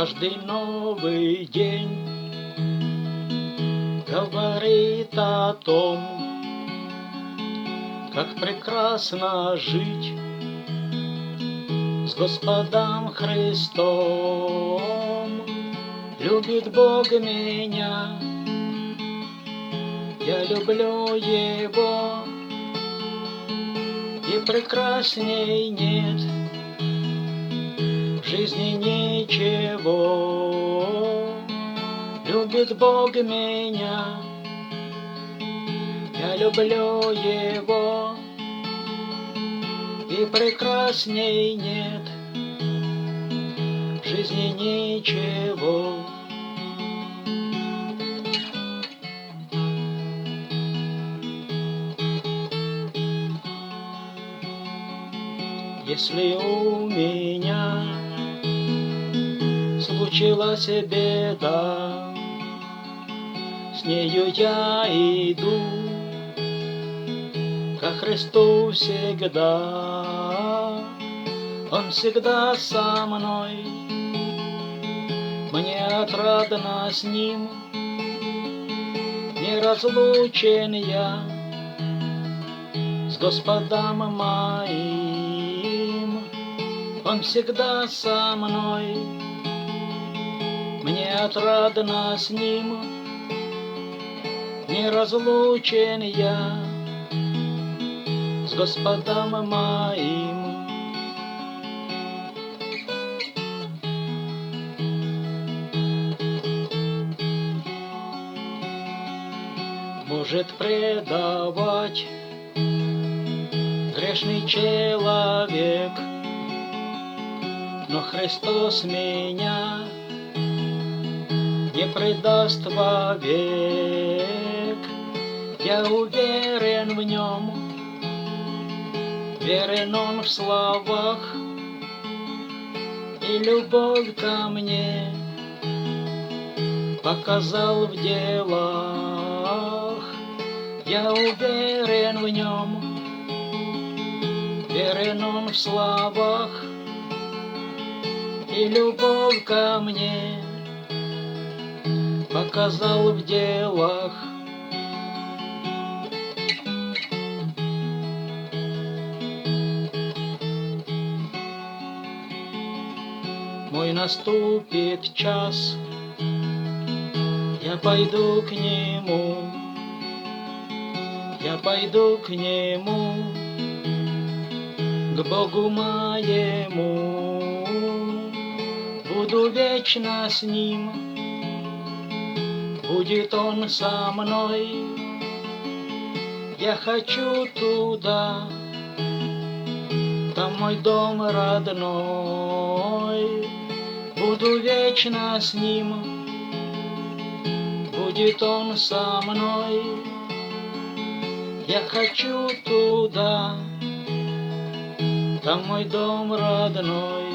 Каждый новый день говорит о том, как прекрасно жить с Господом Христом. Любит Бог меня, я люблю Его, и прекрасней нет в жизни ничего. Любит Бог меня, я люблю Его, и прекрасней нет в жизни ничего. Если у меня случилась беда, с нею я иду ко Христу всегда. Он всегда со мной, мне отрадно с Ним, неразлучен я с Господом моим. Он всегда со мной, мне отрадно с Ним, неразлучен я с Господом моим. Может предавать грешный человек, но Христос меня не предаст вовек. Я уверен в Нем, верен Он в словах, и любовь ко мне показал в делах. Я уверен в Нем, верен Он в словах, и любовь ко мне показал в делах. Мой наступит час, я пойду к Нему, я пойду к Нему, к Богу моему, буду вечно с Ним, будет Он со мной. Я хочу туда, там мой дом родной, буду вечно с Ним, будет Он со мной. Я хочу туда, там мой дом родной.